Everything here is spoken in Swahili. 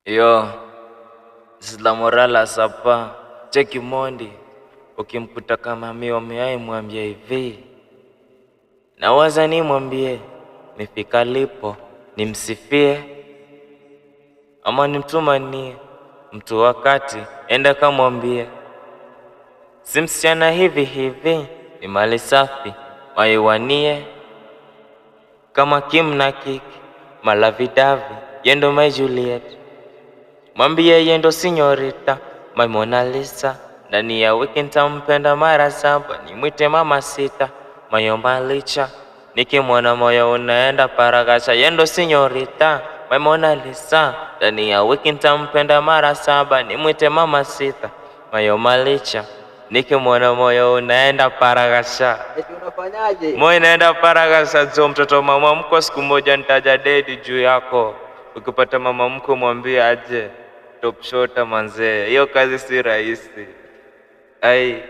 Yo, Zla Morala Sapa, cheki Mondi, ukimkuta kama miai mwambie hivi. Nawaza ni mwambie, mifika lipo, nimsifie, ama nimtumanie, mtu wakati, enda kamwambie. Si msichana hivi hivi, ni mali safi, maiwanie, kama Kim na Kiki, malavidavi, yendo my Juliet. Mwambie yendo sinyorita, my Mona Lisa. Ndani ya wiki nitampenda mara 7, nimwite mama sita, mayomba licha. Nikimwona moyo unaenda paragasha, yendo sinyorita, my Mona Lisa. Ndani ya wiki nitampenda mara 7, nimwite mama sita, mayomba licha. Nikimwona moyo unaenda paragasha. Eti unafanyaje? Moyo unaenda paragasha, zo mtoto mama mko, siku moja nitaja dedi juu yako. Ukipata mama mko mwambie aje top shota manzee, hiyo kazi si rahisi. Ai